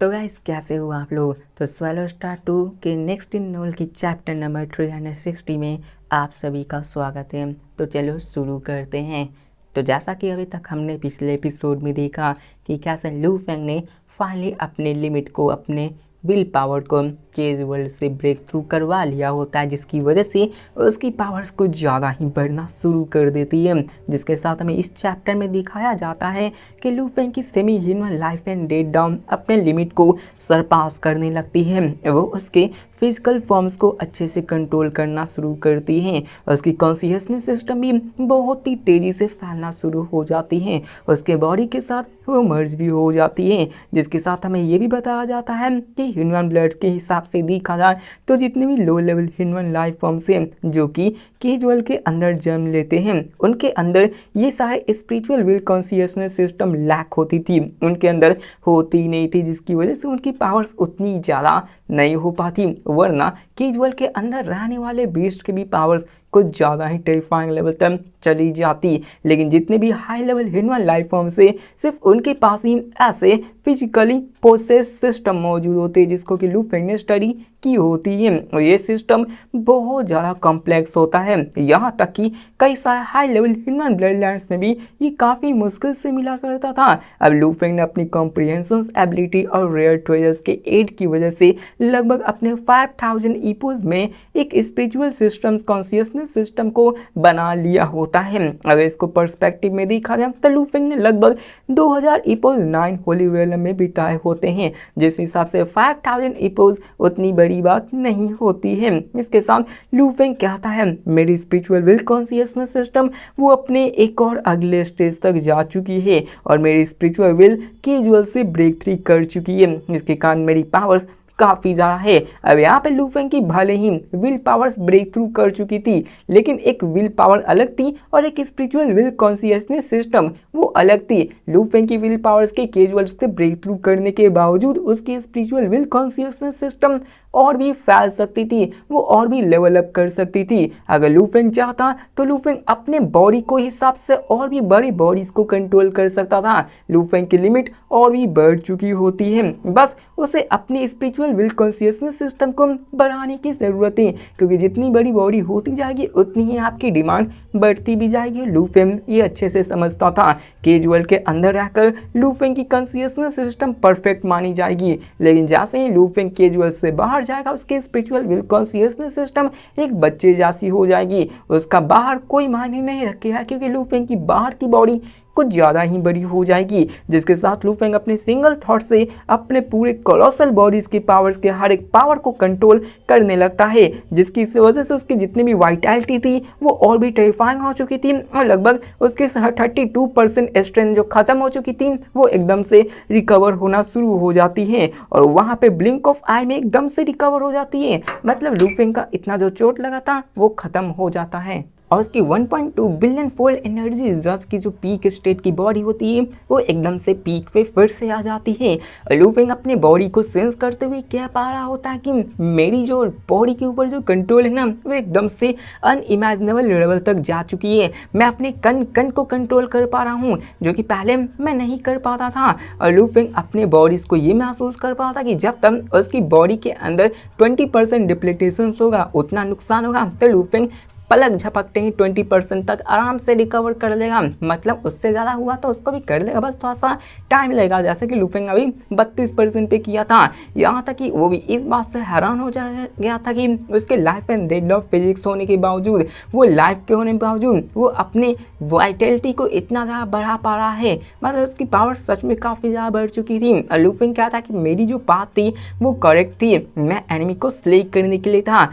तो गाइस कैसे हो आप लोग। तो स्वैलो स्टार 2 के नेक्स्ट इन नोवेल की चैप्टर नंबर 360 में आप सभी का स्वागत है। तो चलो शुरू करते हैं। तो जैसा कि अभी तक हमने पिछले एपिसोड में देखा कि कैसे लू फेंग ने फाइनली अपने लिमिट को, अपने विल पावर को केज वर्ल्ड से ब्रेक थ्रू करवा लिया होता है, जिसकी वजह से उसकी पावर्स कुछ ज़्यादा ही बढ़ना शुरू कर देती है। जिसके साथ हमें इस चैप्टर में दिखाया जाता है कि लू फेंग की semi human life and death down अपने लिमिट को सरपास करने लगती है। वो उसके फिजिकल फॉर्म्स को अच्छे से कंट्रोल करना शुरू करती हैं। उसकी कॉन्शियसनेस सिस्टम भी बहुत ही तेज़ी से फैलना शुरू हो जाती है। उसके बॉडी के साथ वो मर्ज भी हो जाती है। जिसके साथ हमें ये भी बताया जाता है कि ह्यूमन ब्लड के हिसाब से देखा जाए तो जितने भी low level human life forms हैं जो कि केज वर्ल्ड के अंदर जन्म लेते हैं, उनके अंदर ये सारे spiritual will consciousness system lack होती थी, उनके अंदर होती नहीं थी, जिसकी वजह से उनकी पावर्स उतनी ज़्यादा नहीं हो पाती। वरना केज वर्ल्ड के अंदर रहने वाले बीस्ट के भी पावर्स कुछ ज़्यादा ही टेरिफाइंग लेवल तक चली जाती। लेकिन जितने भी high level human life form से सिर्फ उनके पास ही ऐसे फिजिकली प्रोसेस सिस्टम मौजूद होते हैं जिसको कि लू फेंग ने स्टडी की होती है। और ये सिस्टम बहुत ज़्यादा कॉम्प्लेक्स होता है, यहाँ तक कि कई सारे high level human blood lines में भी ये काफ़ी मुश्किल से मिला करता था। अब लू फेंग ने अपनी कॉम्प्रिहेंशन एबिलिटी और रेयर ट्रेजर्स के एड की वजह से लगभग अपने 5000 ईपोज में एक स्पिरिचुअल सिस्टम्स कॉन्शियसनेस सिस्टम को बना लिया होता है। अगर इसको पर्सपेक्टिव में देखा जाए तो लू फेंग ने लगभग 2000 ईपोज 9 होली रियलम में बिताए होते हैं, जिस हिसाब से 5000 ईपोज उतनी बड़ी बात नहीं होती है। इसके साथ लू फेंग कहता है मेरी स्पिरिचुअल विल कॉन्शियसनेस सिस्टम वो अपने एक और अगले स्टेज तक जा चुकी है और मेरी स्पिरिचुअल विल केजुअल से ब्रेक थ्रू कर चुकी है। इसके कारण मेरी पावर्स काफ़ी ज़्यादा है। अब यहाँ पे लू फेंग की भले ही विल पावर्स ब्रेक थ्रू कर चुकी थी, लेकिन एक विल पावर अलग थी और एक स्पिरिचुअल विल कॉन्शियसनेस सिस्टम वो अलग थी। लू फेंग की विल पावर्स के केजुअल से ब्रेक थ्रू करने के बावजूद उसकी स्पिरिचुअल विल कॉन्शियसनेस सिस्टम और भी फैल सकती थी, वो और भी लेवल अप कर सकती थी। अगर लू फेंग चाहता तो लू फेंग अपने बॉडी को हिसाब से और भी बड़ी बॉडीज को कंट्रोल कर सकता था। लू फेंग की लिमिट और भी बढ़ चुकी होती है, बस उसे अपनी स्पिरिचुअल विल कॉन्शियसनेस सिस्टम को बढ़ाने की ज़रूरत है, क्योंकि जितनी बड़ी बॉडी होती जाएगी उतनी ही आपकी डिमांड बढ़ती भी जाएगी। लू फेंग ये अच्छे से समझता था। केज वर्ल्ड के अंदर रहकर लू फेंग की कॉन्शियसनेस सिस्टम परफेक्ट मानी जाएगी, लेकिन जैसे ही लू फेंग केज वर्ल्ड से बाहर जाएगा उसके स्पिरिचुअल विल कॉन्शियसनेस सिस्टम एक बच्चे जैसी हो जाएगी। उसका बाहर कोई मायने नहीं रखेगा, क्योंकि लू फेंग की बाहर की बॉडी कुछ ज़्यादा ही बड़ी हो जाएगी। जिसके साथ लू फेंग अपने सिंगल थॉट से अपने पूरे कोलोसल बॉडीज के पावर्स के हर एक पावर को कंट्रोल करने लगता है, जिसकी वजह से उसकी जितनी भी वाइटैलिटी थी वो और भी टेरिफाइंग हो चुकी थी और लगभग उसके 32% स्ट्रेंथ जो खत्म हो चुकी थी वो एकदम से रिकवर होना शुरू हो जाती है और वहाँ पे ब्लिंक ऑफ आई में एकदम से रिकवर हो जाती है। मतलब लू फेंग का इतना जो चोट लगा था वो खत्म हो जाता है और उसकी 1.2 बिलियन फोल्ड एनर्जी रिजर्व्स की जो पीक स्टेट की बॉडी होती है वो एकदम से पीक पे फिर से आ जाती है। लू फेंग अपने बॉडी को सेंस करते हुए कह पा रहा होता है कि मेरी जो बॉडी के ऊपर जो कंट्रोल है ना वो एकदम से अनइमेजिनेबल लेवल तक जा चुकी है। मैं अपने कन को कंट्रोल कर पा रहा हूँ, जो कि पहले मैं नहीं कर पाता था। और लू फेंग अपने बॉडीज़ को ये महसूस कर पा था कि जब तक उसकी बॉडी के अंदर 20% डिप्लीटेशन होगा, उतना नुकसान होगा, तो लू फेंग पलक झपकते ही 20% तक आराम से रिकवर कर लेगा। मतलब उससे ज़्यादा हुआ तो उसको भी कर लेगा, बस थोड़ा सा टाइम लगेगा। जैसे कि लू फेंग अभी 32% पे किया था। यहाँ तक कि वो भी इस बात से हैरान हो गया था कि उसके life and death of physics होने के बावजूद, वो लाइफ के होने के बावजूद वो अपनी वाइटलिटी को इतना ज़्यादा बढ़ा पा रहा है। मतलब उसकी पावर सच में काफ़ी ज़्यादा बढ़ चुकी थी। लू फेंग क्या था कि मेरी जो बात थी वो करेक्ट थी। मैं एनिमी को स्ले करने के लिए था।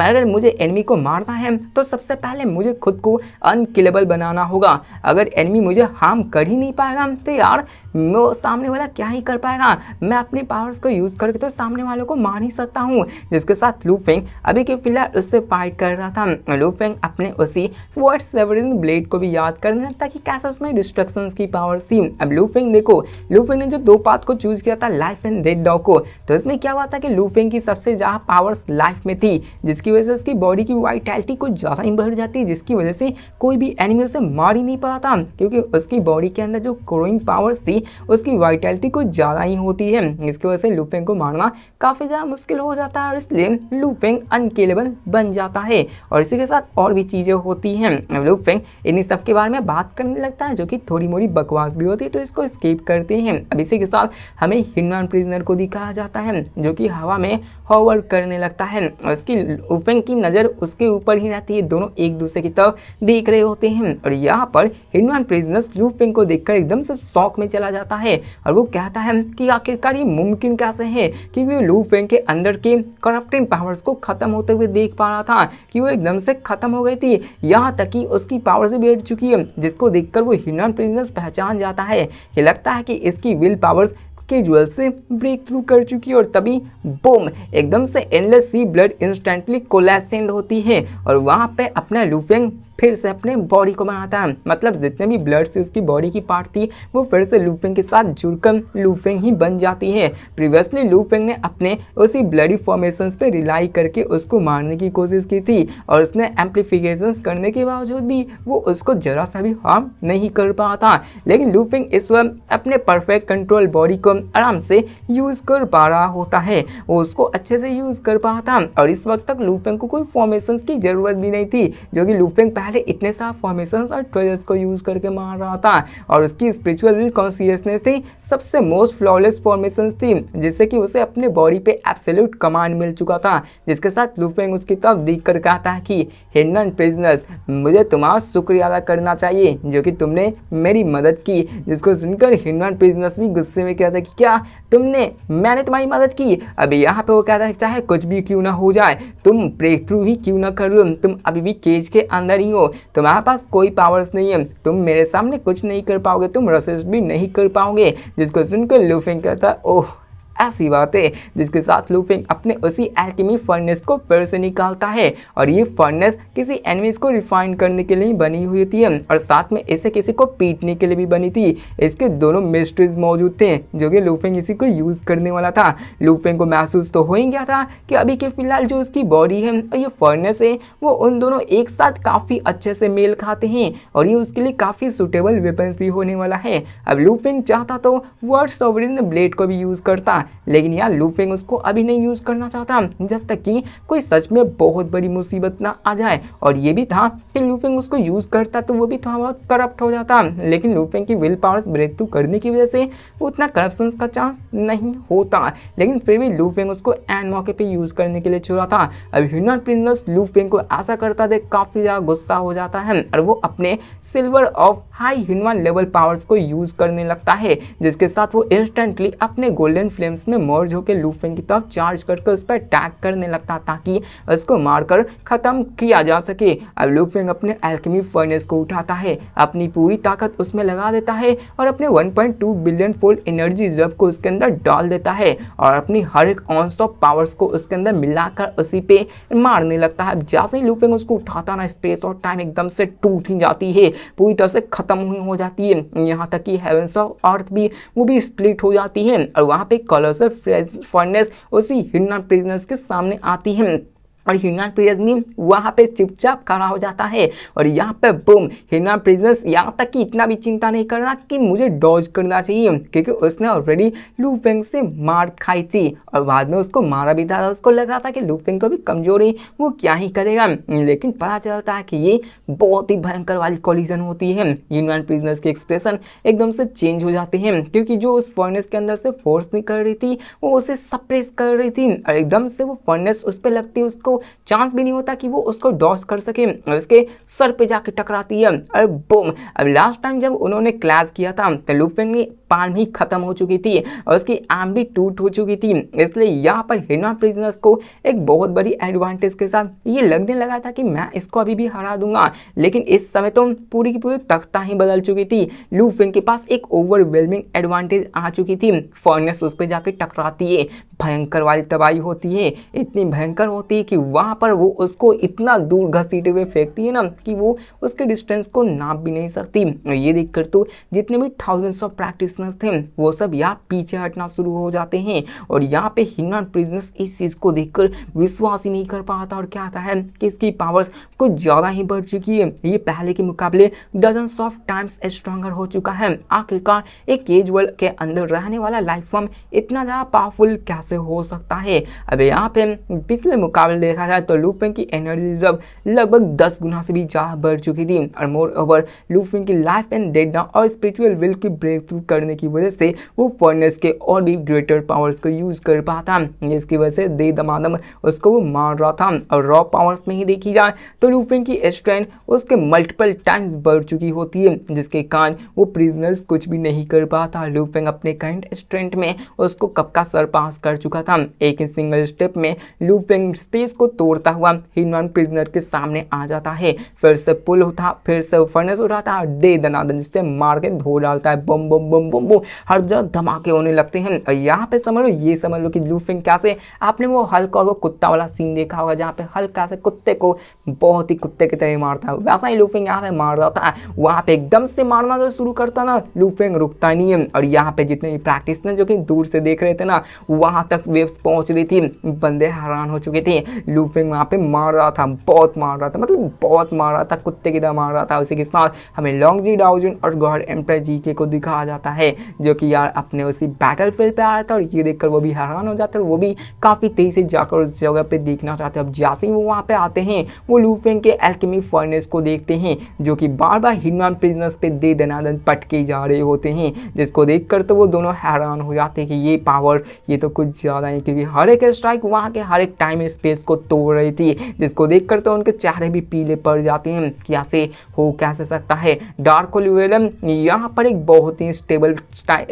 अगर मुझे एनिमी को मारना है तो सबसे पहले मुझे खुद को अनकिलेबल बनाना होगा। अगर एनिमी मुझे हार्म कर ही नहीं पाएगा तो यार वो सामने वाला क्या ही कर पाएगा। मैं अपनी पावर्स को यूज़ करके तो सामने वालों को मार ही सकता हूँ। जिसके साथ लू फेंग अभी के फिलहाल उससे फाइट कर रहा था। लू फेंग अपने उसी वर्ड सेवरिंग ब्लेड को भी याद करने लगता कि कैसे उसमें डिस्ट्रक्शंस की पावर थी। अब लू फेंग देखो, लू फेंग ने जो दो पाथ को चूज किया था, लाइफ एंड डेथ डॉग को, तो इसमें क्या हुआ था कि लू फेंग की सबसे ज़्यादा पावर्स लाइफ में थी, जिसकी वजह से उसकी बॉडी की वाइटैलिटी कुछ ज़्यादा ही बढ़ जाती, जिसकी वजह से कोई भी एनिमी उसे मार ही नहीं पाता था, क्योंकि उसकी बॉडी के अंदर जो ग्रोइंग पावर्स थी कि उसकी वाइटैलिटी कुछ ज़्यादा ही होती है। इसकी वजह से लू फेंग को मारना काफ़ी ज़्यादा मुश्किल हो जाता है और इसलिए लू फेंग अनकिलेबल बन जाता है। और इसी के साथ और भी चीज़ें होती हैं। लू फेंग इन्हीं सब के बारे में बात करने लगता है जो कि थोड़ी मोड़ी बकवास भी होती है, तो इसको स्किप करते हैं। अब इसी के साथ हमें ह्यूमन प्रिजनर को दिखाया जाता है जो कि हवा में हॉवर करने लगता है और उसकी लू फेंग की नज़र उसके ऊपर ही रहती है। दोनों एक दूसरे की तरफ देख रहे होते हैं और यहाँ पर ह्यूमन प्रिजनर लू फेंग को देखकर एकदम से शॉक में चला जाता है और वो कहता है कि आखिरकार ये मुमकिन कैसे है, क्योंकि वो लू फेंग के अंदर के करप्टिंग पावर्स को खत्म होते हुए देख पा रहा था कि वो एकदम से खत्म हो गई थी, यहाँ तक कि उसकी पावर भी बढ़ चुकी है, जिसको देखकर वो ह्यूमन प्रिजनर पहचान जाता है कि लगता है कि इसकी विल पावर्स कैजुअल से ब्रेक थ्रू कर चुकी है। और तभी बूम, एकदम से एंडलेस सी ब्लड इंस्टेंटली कोलैसेंड होती है और वहाँ पे अपना लू फेंग फिर से अपने बॉडी को बनाता है। मतलब जितने भी ब्लड से उसकी बॉडी की पार्ट थी वो फिर से लू फेंग के साथ जुड़कर लू फेंग ही बन जाती है। प्रीवियसली लू फेंग ने अपने उसी ब्लडी फॉर्मेशंस पे रिलाई करके उसको मारने की कोशिश की थी और उसने एम्पलीफिकेशंस करने के बावजूद भी वो उसको जरा सा भी हार्म नहीं कर पाया था। लेकिन लू फेंग इस वक्त अपने परफेक्ट कंट्रोल बॉडी को आराम से यूज़ कर पा रहा होता है, वो उसको अच्छे से यूज़ कर पा था और इस वक्त तक लू फेंग को कोई फॉर्मेशंस की ज़रूरत भी नहीं थी, जो कि लू फेंग पहले इतने सारे फॉर्मेशंस और ट्रेजर्स को यूज करके मार रहा था। और उसकी स्पिरिचुअल कॉन्शियसनेस थी सबसे मोस्ट फ्लॉलेस फॉर्मेशंस थी, जिससे कि उसे अपने बॉडी पे एब्सोल्यूट कमांड मिल चुका था। जिसके साथ लू फेंग उसकी तरफ देख कर कहता है कि ह्यूमन प्रिजनर्स, मुझे तुम्हारा शुक्रिया अदा करना चाहिए जो कि तुमने मेरी मदद की। जिसको सुनकर ह्यूमन प्रिजनर्स भी गुस्से में कहता है कि क्या मैंने तुम्हारी मदद की। अभी यहाँ पे वो कहता है चाहे कुछ भी क्यों ना हो जाए, तुम ब्रेक थ्रू ही क्यों ना कर लो, तुम अभी भी केज के अंदर ही हो, तुम्हारे पास कोई पावर्स नहीं है, तुम मेरे सामने कुछ नहीं कर पाओगे, तुम रेसिस्ट भी नहीं कर पाओगे। जिसको सुनकर लू फेंग कहता है ओह ऐसी बात है। जिसके साथ लू फेंग अपने उसी एल्केमी फर्नेस को फिर से निकालता है और ये फर्नेस किसी एनिमीज को रिफाइन करने के लिए बनी हुई थी और साथ में इसे किसी को पीटने के लिए भी बनी थी। इसके दोनों मिस्ट्रीज मौजूद थे जो कि लू फेंग इसी को यूज करने वाला था। लू फेंग को महसूस तो हो ही गया था कि अभी के फिलहाल जो उसकी बॉडी है और ये फर्नेस है वो उन दोनों एक साथ काफी अच्छे से मेल खाते हैं और ये उसके लिए काफी सुटेबल वेपन्स भी होने वाला है। अब लू फेंग चाहता तो वर्ड सॉवरिन ब्लेड को भी यूज करता, लेकिन यार लू फेंग उसको अभी नहीं यूज करना चाहता जब तक कि कोई सच में बहुत बड़ी मुसीबत ना आ जाए। और ये भी था कि लू फेंग उसको यूज करता तो वो भी थोड़ा बहुत करप्ट हो जाता, लेकिन लू फेंग की विल पावर्स ब्रेक थ्रू करने की वजह से उतना करप्शन का चांस नहीं होता। लेकिन फिर भी लू फेंग उसको एन मौके पे यूज करने के लिए छोड़ा था। अब ह्यूमन प्रिजनर्स लू फेंग को ऐसा करता देख काफी ज्यादा गुस्सा हो जाता है और वो अपने silver of high human level powers को यूज करने लगता है, जिसके साथ वो इंस्टेंटली अपने गोल्डन फ्लेम्स में मर्ज होकर लू फेंग की तरफ चार्ज करके उस पर अटैक करने लगता ताकि उसको मारकर खत्म किया जा सके। अब लू फेंग अपने एल्केमी फर्नेस को उठाता है, अपनी पूरी ताकत उसमें लगा देता है और अपने 1.2 बिलियन फोल्ड एनर्जी रिजर्व को उसके अंदर डाल देता है और अपनी हर एक ऑन्स ऑफ पावर्स को उसके अंदर मिलाकर उसी पे मारने लगता है। जैसे ही लू फेंग उसको उठाता ना, स्पेस और टाइम एकदम से टूट ही जाती है, पूरी तरह से खत्म हुई हो जाती है। यहाँ तक कि हेवेंस ऑफ अर्थ भी वो भी स्प्लिट हो जाती है और वहाँ पे कलर्स फर्नेस उसी ह्यूमन प्रिजनर्स के सामने आती है और ह्यूमन प्रिजनर वहाँ पे चुपचाप खड़ा हो जाता है। और यहाँ पे बूम, ह्यूमन प्रिजनर्स यहाँ तक कि इतना भी चिंता नहीं कर रहा कि मुझे डॉज करना चाहिए, क्योंकि उसने ऑलरेडी लू फेंग से मार खाई थी और बाद में उसको मारा भी था। उसको लग रहा था कि लू फेंग को भी कमजोरी, वो क्या ही करेगा, लेकिन पता चलता है कि ये बहुत ही भयंकर वाली कोलिजन होती है। ह्यूमन प्रिजनर्स के एक्सप्रेशन एकदम से चेंज हो जाते हैं, क्योंकि जो उस फर्नेस के अंदर से फोर्स निकल रही थी वो उसे सप्रेस कर रही थी और एकदम से वो फर्नेस उस पर लगती है, उसको चांस भी नहीं होता कि वो उसको डॉज कर सके और उसके सर पे जाके टकराती है और बूम। अब लास्ट टाइम जब उन्होंने क्लैश किया था तो लू फेंग की पान भी खत्म हो चुकी थी और उसकी आर्म भी टूट हो चुकी थी। इसलिए यहाँ पर ह्यूमन प्रिजनर्स को एक बहुत बड़ी एडवांटेज के साथ ये लगने लगा था कि मैं इसको अभी भी हरा दूंगा, लेकिन इस समय तो पूरी की पूरी तख्ता ही बदल चुकी थी। लू फेंग के पास एक ओवरवेलमिंग एडवांटेज आ चुकी थी। फर्नेस उस पर जाके टकराती है, भयंकर वाली तबाही होती है, इतनी भयंकर होती है कि वहाँ पर वो उसको इतना दूर घसीटे हुए फेंकती है ना कि वो उसके डिस्टेंस को नाप भी नहीं सकती। ये देखकर तो जितने भी थाउजेंड्स ऑफ प्रैक्टिस प्रैक्टिशनर्स थे वो सब यहाँ पीछे हटना शुरू हो जाते हैं और यहाँ पे हिनमैन प्रिजनर्स इस चीज़ को देखकर विश्वास ही नहीं कर पाता और क्या आता है कि इसकी पावर्स कुछ ज़्यादा ही बढ़ चुकी है, ये पहले के मुकाबले डजन्स ऑफ टाइम्स स्ट्रॉन्गर हो चुका है। आखिरकार एक केज वर्ल्ड के अंदर रहने वाला लाइफ फॉर्म इतना ज़्यादा पावरफुल कैसे हो सकता है। अब यहाँ पे पिछले मुकाबले देखा जाए तो लू फेंग की एनर्जी रिजर्व लगभग 10 गुना से भी ज़्यादा बढ़ चुकी थी और मोर ओवर लू फेंग की लाइफ एंड डेथ और स्पिरिचुअल विल की ब्रेक थ्रू करने की वजह से वो फर्नेस के और भी ग्रेटर पावर्स को यूज कर पाता, जिसकी वजह से दे दमादम उसको वो मार रहा था। और रॉ पावर्स में ही देखी जाए तो लू फेंग की स्ट्रेंथ उसके मल्टीपल टाइम्स बढ़ चुकी होती है, जिसके कारण वो प्रिजनर्स कुछ भी नहीं कर पाता। लू फेंग अपने करंट स्ट्रेंथ में उसको कब का सरपास कर चुका था। एक सिंगल स्टेप में लू फेंग स्पेस को तोड़ता हुआ हिनमैन प्रिजनर के सामने आ जाता है, फिर से पुल उठा, फिर से फर्नेस उठाता है, दे दनादन जिससे मार के धो डालता है, बम बम बम बम बम, हर जगह धमाके होने लगते हैं। और यहाँ पे समझ लो कि लू फेंग कैसे, आपने वो हल्क और वो कुत्ता वाला सीन देखा होगा जहाँ पे हल्क कैसे कुत्ते को बहुत ही कुत्ते की तरह मारता है, वैसा ही लू फेंग यहाँ पे मार रहा था। वहाँ पे एकदम से मारना जो शुरू करता ना, लू फेंग रुकता नहीं है। और यहाँ पे जितने भी प्रैक्टिस जो कि दूर से देख रहे थे ना, वहाँ तक वेव्स पहुँच रही थी, बंदे हैरान हो चुके थे। लू फेंग वहाँ पे मार रहा था, बहुत मार रहा था, मतलब बहुत मार रहा था, कुत्ते की तरह मार रहा था। उसी के साथ हमें लॉन्ग जी डाओजन और गॉड एम्परर जीके को दिखाया जाता है, जो कि यार अपने उसी बैटल फील्ड पे आया था और ये देखकर वो भी हैरान हो जाते हैं, वो भी काफ़ी तेजी से जाकर उस जगह पे देखना चाहते हैं। अब जैसे ही वो वहाँ पे आते हैं, वो लू फेंग के एल्केमी फर्नेस को देखते हैं, जो कि बार बार हिनमैन प्रिजनर्स पे दे दनादन पटके जा रहे होते हैं, जिसको देखकर तो वो दोनों हैरान हो जाते हैं कि ये पावर ये तो कुछ ज़्यादा है, क्योंकि हर एक स्ट्राइक वहाँ के हर एक टाइम स्पेस को तोड़ रही थी, जिसको देखकर तो उनके चेहरे भी पीले पड़ जाते हैं कि ऐसे हो कैसे सकता है। डार्क ओलिवेलम यहाँ पर एक बहुत ही स्टेबल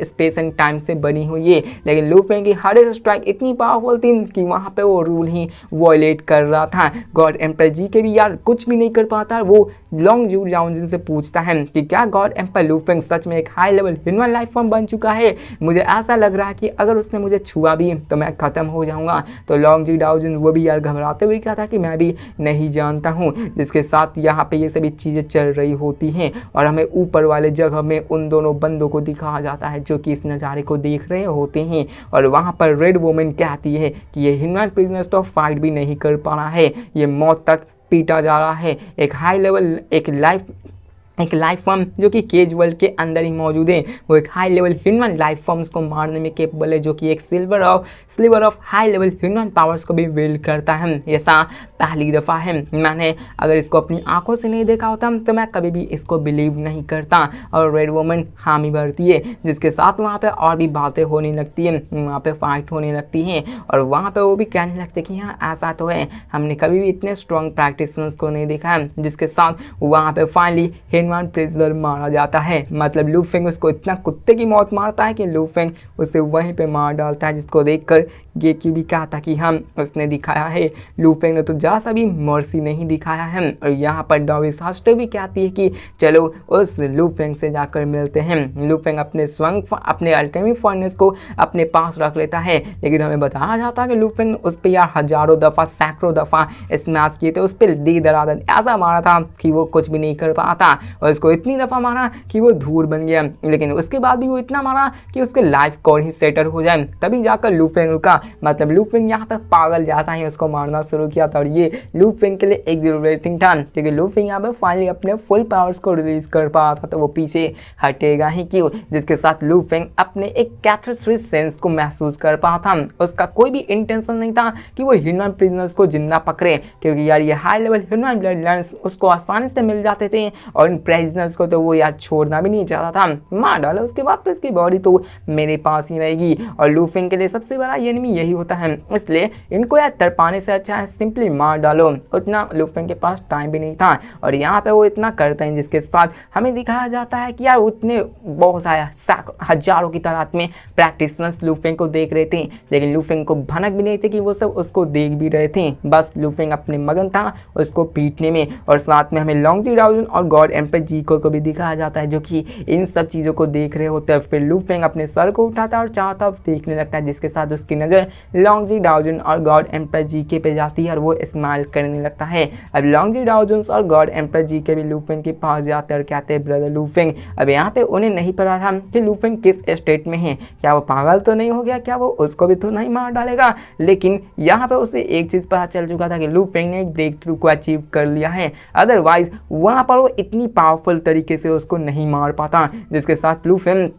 स्पेस एंड टाइम से बनी हुई है, लेकिन लू फेंग की हर एक स्ट्राइक इतनी पावरफुल थी कि वहाँ पे वो रूल ही वॉयलेट कर रहा था। गॉड एम्पर जी के भी यार कुछ भी नहीं कर पाता। वो लॉन्ग जू जाउनजिन से पूछता है कि क्या गॉड एम्पर लू फेंग सच में एक high level human life form बन चुका है, मुझे ऐसा लग रहा है कि अगर उसने मुझे छुआ भी तो मैं ख़त्म हो जाऊंगा। तो लॉन्ग जी डाउजन वो भी यार घबराते हुए कहा था कि मैं भी नहीं जानता हूँ। जिसके साथ यहाँ पे ये सभी चीज़ें चल रही होती हैं और हमें ऊपर वाले जगह में उन दोनों बंदों को दिखाया जाता है जो कि इस नज़ारे को देख रहे होते हैं। और वहाँ पर रेड वुमेन कहती है कि ये ह्यूमन प्रिजनर्स तो फाइट भी नहीं कर पा रहा है, ये मौत तक पीटा जा रहा है। एक हाई लेवल एक लाइफ फॉर्म जो कि केज वर्ल्ड के अंदर ही मौजूद है, वो एक high level human life forms को मारने में कैपेबल है, जो कि एक sliver of high level human powers को भी विल्ड करता है। ऐसा पहली दफ़ा है, मैंने अगर इसको अपनी आंखों से नहीं देखा होता तो मैं कभी भी इसको बिलीव नहीं करता। और रेड वुमन हामी भरती है, जिसके साथ वहाँ पे और भी बातें होने लगती हैं, वहाँ पे फाइट होने लगती हैं और वहाँ पे वो भी कहने लगते कि हाँ ऐसा तो है, हमने कभी भी इतने स्ट्रॉन्ग प्रैक्टिशनर्स को नहीं देखा है। जिसके साथ वहाँ पे फाइनली हिनमैन प्रिजनर मारा जाता है, मतलब लू फेंग उसको इतना कुत्ते की मौत मारता है कि लू फेंग उसे वहीं पे मार डालता है, जिसको देखकर ये क्यों भी कहा था कि हम उसने दिखाया है, लू फेंग ने तो जरा सा भी मर्सी नहीं दिखाया है। और यहाँ पर डॉविस हॉस्टर भी कहती है कि चलो उस लू फेंग से जाकर मिलते हैं। लू फेंग अपने अल्केमी फर्नेस को अपने पास रख लेता है, लेकिन हमें बताया जाता है कि लू फेंग उस पर यार हजारों दफ़ा सैकड़ों दफ़ा स्मैश किए थे, उस पर दी दरादर ऐसा मारा था कि वो कुछ भी नहीं कर पाता और उसको इतनी दफ़ा मारा कि वो धूल बन गया। लेकिन उसके बाद भी वो इतना मारा कि उसके लाइफ कोर ही सेटल हो जाए, तभी जाकर लू फेंग रुका। मतलब लू फेंग यहाँ पे पागल जैसा ही उसको मारना शुरू किया था और ये लू फेंग के लिए एक्सिलरेटिंग था, क्योंकि लू फेंग यहाँ पे फाइनली अपने फुल पावर्स को रिलीज कर पा था, तो वो पीछे हटेगा ही क्यों। जिसके साथ लू फेंग अपने एक कैथार्सिस सेंस को महसूस कर पा था। उसका कोई भी इंटेंशन नहीं था कि वो ह्यूमन प्रिजनर्स को जिंदा पकड़े, क्योंकि यार ये high level human blood lines उसको आसानी से मिल जाते थे और इन प्रिजनर्स को तो वो यार छोड़ना भी नहीं चाहता था। मार डाला उसके बाद तो इसकी बॉडी तो मेरे पास ही रहेगी। और लू फेंग के लिए सबसे बड़ा एनिमी यही होता है, इसलिए इनको यार तड़पाने से अच्छा है सिंपली मार डालो। उतना लू फेंग के पास टाइम भी नहीं था और यहाँ पे वो इतना करते हैं, जिसके साथ हमें दिखाया जाता है कि यार उतने बहुत सारे हजारों की तादाद में प्रैक्टिशनर्स लू फेंग को देख रहे थे, लेकिन लू फेंग को भनक भी नहीं थे कि वो सब उसको देख भी रहे थे। बस लू फेंग अपने मगन था उसको पीटने में। और साथ में हमें लॉन्ग जी डाउजन और गॉड एम्पर पे जीको को भी दिखाया जाता है जो कि इन सब चीज़ों को देख रहे होते हैं। फिर लू फेंग अपने सर को उठाता है और चारों तरफ देखने लगता है, जिसके साथ उसकी नज़र लॉन्गजी डाओजन और गॉड एम्पर जीके पे जाती है और वो स्माइल करने लगता है। अब लॉन्गजी डाओजन और गॉड एम्पर जीके भी लू फेंग के पास जाते हैं और कहते हैं ब्रदर लू फेंग, अब यहाँ पे उन्हें नहीं पता था कि लू फेंग किस स्टेट में है, क्या वो पागल तो नहीं हो गया, क्या वो उसको भी तो नहीं मार डालेगा। लेकिन यहाँ पे उसे एक चीज़ पता चल चुका था कि लू फेंग ने एक ब्रेक थ्रू को अचीव कर लिया है, अदरवाइज वहाँ पर वो इतनी पावरफुल तरीके से उसको नहीं मार पाता। जिसके साथ लू फेंग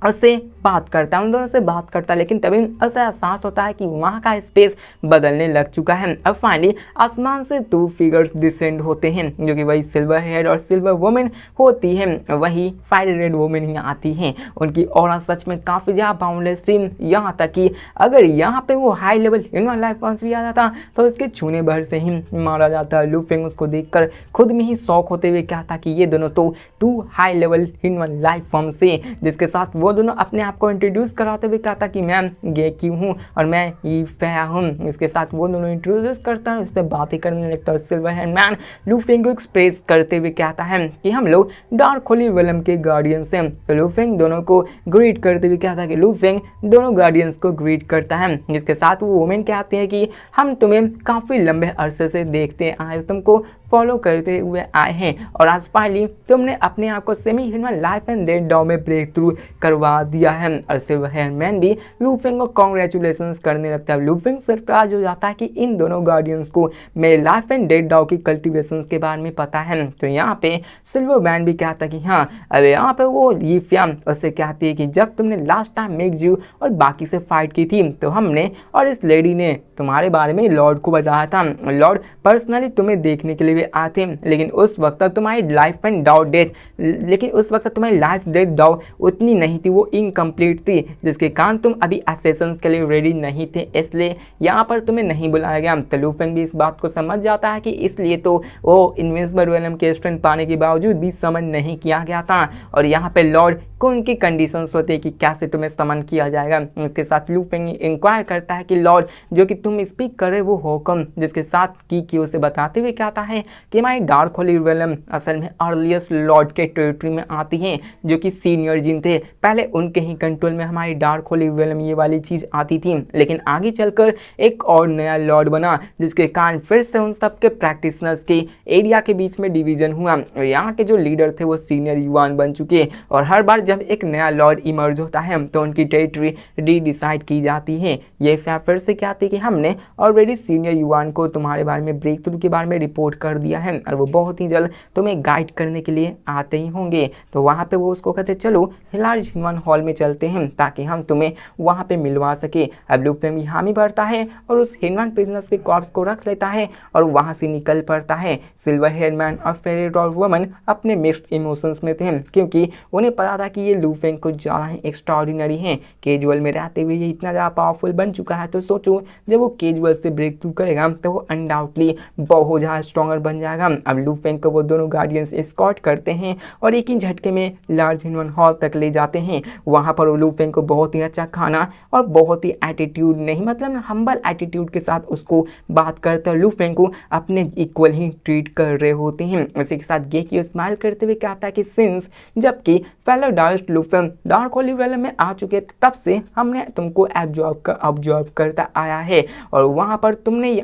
उससे बात करता है, उन दोनों से बात करता है, लेकिन तभी उसे एहसास होता है कि वहाँ का स्पेस बदलने लग चुका है। अब फाइनली आसमान से 2 फिगर्स डिसेंड होते हैं जो कि वही सिल्वर हेड और सिल्वर वुमेन होती है, वही फायर रेड वुमेन ही आती हैं। उनकी ऑरा सच में काफ़ी ज़्यादा बाउंडलेस थी, यहाँ तक कि अगर यहाँ पे वो high level human life forms भी आ जाता तो उसके छूने भर से ही मारा जाता। लू फेंग उसको देखकर खुद में ही शौक होते हुए कहता कि ये दोनों तो 2 high level human life forms से, जिसके साथ वो दोनों अपने आप को इंट्रोड्यूस कराते हुए कहता कि मैं गेक्यू हूँ और मैं ये फया हूँ। इसके साथ वो दोनों इंट्रोड्यूस करता है, उससे बातें करने लगता है। सिल्वर हैंड मैन लू फेंग को एक्सप्रेस करते हुए कहता है कि हम लोग डार्क होली वेलम के गार्डियंस हैं। तो लू फेंग दोनों को ग्रीट करते हुए कहता है कि लू फेंग दोनों गार्डियंस को ग्रीट करता है। जिसके साथ वो वुमेन कहते हैं कि हम तुम्हें काफ़ी लंबे अरसे से देखते आए, तुमको फॉलो करते हुए आए हैं और आज फाइनली तुमने अपने आप को semi human life and death डॉ में ब्रेक थ्रू करवा दिया है। और सिल्वर हैंड मैन भी लू फेंग को कॉन्ग्रेचुलेशंस करने लगता है। लू फेंग सरप्राइज हो जाता है कि इन दोनों गार्डियंस को मेरे लाइफ एंड डेथ डॉ की कल्टिवेशंस के बारे में पता है। तो यहाँ पे सिल्वर मैन भी कहता है कि हाँ, अब यहाँ पे वो लीफिया उससे कहती है कि जब तुमने लास्ट टाइम मेगजू और बाकी से फाइट की थी तो हमने और इस लेडी ने तुम्हारे बारे में लॉर्ड को बताया था। लॉर्ड पर्सनली तुम्हें देखने के लिए आए थे, लेकिन उस वक्त तुम्हारी लाइफ एंड डाउ डेथ लेकिन उस वक्त तुम्हारी लाइफ डेथ डाउ उतनी नहीं थी, वो इनकम्प्लीट थी, जिसके कारण तुम अभी असेसंस के लिए रेडी नहीं थे, इसलिए यहाँ पर तुम्हें नहीं बुलाया गया। तो लू फेंग भी इस बात को समझ जाता है कि इसलिए तो वो इनविंसिबल वेलम के स्ट्रेंथ पाने के बावजूद भी समन नहीं किया गया था और यहाँ पे लॉर्ड को उनकी कंडीशंस होती है कि कैसे तुम्हें समन किया जाएगा। इसके साथ लू फेंग इंक्वायर करता है कि लॉर्ड जो कि तुम स्पीक करे वो हुक्म, जिसके साथ की उसे बताते हुए कहता है कि हमारी डार्क होली वेलम असल में अर्लिएस्ट लॉर्ड के टेरिटरी में आती हैं जो कि सीनियर जिन थे, पहले उनके ही कंट्रोल में हमारी डार्क होली वेलम ये वाली चीज़ आती थी, लेकिन आगे चलकर एक और नया लॉर्ड बना जिसके कारण फिर से उन सब के प्रैक्टिशनर्स के एरिया के बीच में डिवीजन हुआ और यहाँ के जो लीडर थे वो सीनियर युवान बन चुके और हर बार जब एक नया लॉर्ड इमर्ज होता है तो उनकी टेरिटरी डिसाइड की जाती है। ये फिर से कहते हैं कि हमने ऑलरेडी सीनियर युवान को तुम्हारे बारे में ब्रेक थ्रू के बारे में रिपोर्ट कर दिया है और वो बहुत ही जल्द तुम्हें गाइड करने के लिए आते ही होंगे। तो वहाँ पे वो उसको कहते चलो लार्ज ह्यूमन हॉल में चलते हैं ताकि हम तुम्हें वहाँ पे मिलवा सके। अब लू फेंग भी हामी भरता है और उस ह्यूमन प्रिजनर्स के कॉर्प्स को रख लेता है और वहाँ से निकल पड़ता है। सिल्वर हेयर मैन और फेरी डॉल वुमन अपने मिक्स्ड इमोशंस में थे क्योंकि उन्हें पता था कि ये लू फेंग कुछ ज़्यादा ही एक्स्ट्राऑर्डिनरी है, केजुअल में रहते हुए ये इतना ज़्यादा पावरफुल बन चुका है, तो सोचो जब वो केजुअल से ब्रेक थ्रू करेगा तो वो अनडाउटली बहुत ज़्यादा स्ट्रॉन्गर बन जाएगा। अब लू फेंग को वो दोनों गार्डियंस एस्कॉर्ट करते हैं और एक ही झटके में लार्ज ह्यूमन हॉल तक ले जाते हैं। वहाँ पर वो लू फेंग को बहुत ही अच्छा खाना और बहुत ही एटीट्यूड नहीं मतलब हम्बल एटीट्यूड के साथ उसको बात करते हैं। लू फेंग को अपने इक्वल ही ट्रीट कर रहे होते हैं। इसी के साथ गेक्यू स्माइल करते हुए कहता है कि सिंस जबकि फेलो डाइस्ट लू फेंग डार्क होली वेलम में आ चुके तब से हमने तुमको ऑब्जर्व करता आया है और वहाँ पर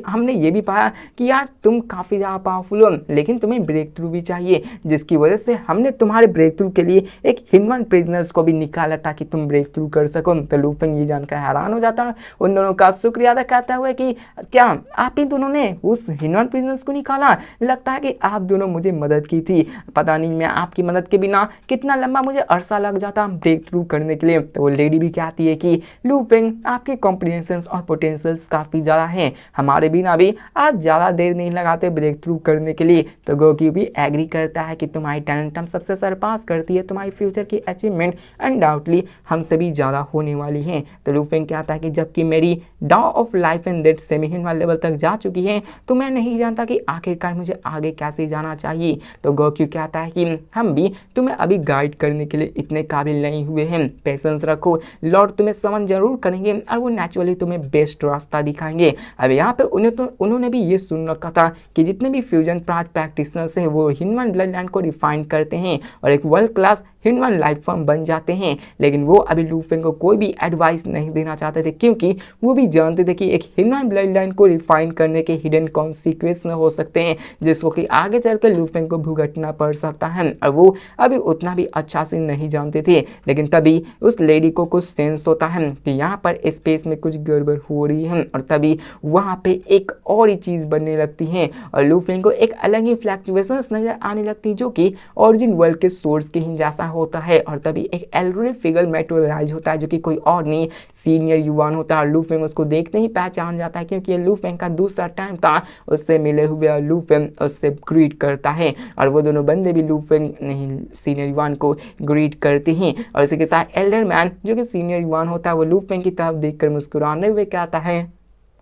हमने ये भी पाया कि यार तुम काफ़ी ज़्यादा पावरफुल हो, लेकिन तुम्हें ब्रेक थ्रू भी चाहिए, जिसकी वजह से हमने तुम्हारे ब्रेक थ्रू के लिए एक ह्यूमन प्रिजनर्स को भी निकाला ताकि तुम ब्रेक थ्रू कर सको। तो लू फेंग ये जानकर हैरान हो जाता है, उन दोनों का शुक्रिया अदा करता हुआ कि क्या आप ही दोनों ने उस ह्यूमन प्रिजनर्स को निकाला, लगता है कि आप दोनों मुझे मदद की थी, पता नहीं मैं आपकी मदद के बिना कितना लंबा मुझे अरसा लग जाता ब्रेक थ्रू करने के लिए। तो वो लेडी भी कहती है कि लू फेंग आपके कॉम्प्रिहेंशंस और पोटेंशियल्स काफ़ी ज़्यादा हैं, हमारे बिना भी आप ज़्यादा देर नहीं लगाते ब्रेक थ्रू करने के लिए। तो गोक्यू भी एग्री करता है कि तुम्हारी टैलेंट हम सबसे सरपास करती है, तुम्हारी फ्यूचर की अचीवमेंट अनडाउटली हमसे भी ज़्यादा होने वाली हैं। तो लू फेंग कहता है कि जबकि मेरी डॉ of life and death semi human level तक जा चुकी है तो मैं नहीं जानता कि आखिरकार मुझे आगे कैसे जाना चाहिए। तो गोक्यू कहता है कि हम भी तुम्हें अभी गाइड करने के लिए इतने काबिल नहीं हुए हैं, पेशेंस रखो, लॉर्ड तुम्हें समन जरूर करेंगे और वो नेचुरली तुम्हें बेस्ट रास्ता दिखाएंगे। अब यहाँ पे उन्होंने भी ये सुन रखा था कि जितने भी फ्यूजन प्रैक्टिशनर से वो ह्यूमन ब्लड लाइन को रिफाइन करते हैं और एक world class human life form बन जाते हैं। लेकिन वो अभी लू फेंग को कोई भी एडवाइस नहीं देना चाहते थे, क्योंकि वो भी जानते थे कि एक ह्यूमन ब्लड लाइन को रिफाइन करने के हिडन कॉन्सिक्वेंस हो सकते हैं, जिसको कि आगे चलकर लू फेंग को भुगतना पड़ सकता है। और वो अभी उतना भी अच्छा से नहीं जानते थे। लेकिन तभी उस लेडी को कुछ सेंस होता है कि यहाँ पर स्पेस में कुछ गड़बड़ हो रही है, और तभी वहाँ पे एक और ही चीज़ बनने लगती है और लू फेंग को एक अलग ही फ्लक्चुएशंस नजर आने लगती है, जो कि ओरिजिन वर्ल्ड के सोर्स के ही जैसा होता है। और तभी एक एल्डरली फिगर मैटेरियलाइज होता है, जो कि कोई और नहीं सीनियर युवान होता है। और लू फेंग उसको देखते ही पहचान जाता है, क्योंकि ये लू फेंग का दूसरा टाइम था उससे मिले हुए, और लू फेंग उससे ग्रीट करता है और वो दोनों बंदे भी लू फेंग नहीं सीनियर युवान को ग्रीट करते हैं। और इसी के साथ एल्डर मैन जो कि सीनियर युवान होता है वो लू फेंग की तरफ देखकर मुस्कुराने हुए कहता है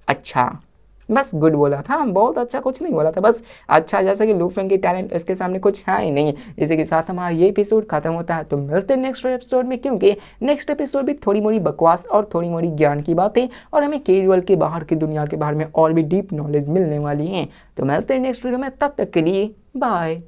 अच्छा। बस गुड बोला था, बहुत अच्छा कुछ नहीं बोला था, बस अच्छा, जैसे कि लू फेंग की टैलेंट इसके सामने कुछ है ही नहीं। इसी के साथ हमारा ये एपिसोड खत्म होता है। तो मिलते हैं नेक्स्ट एपिसोड में, क्योंकि नेक्स्ट एपिसोड भी थोड़ी मोड़ी बकवास और थोड़ी मोड़ी ज्ञान की बातें और हमें कैजुअल के बाहर की दुनिया के बारे में और भी डीप नॉलेज मिलने वाली है। तो मिलते हैं नेक्स्ट वीडियो में, तब तक के लिए बाय।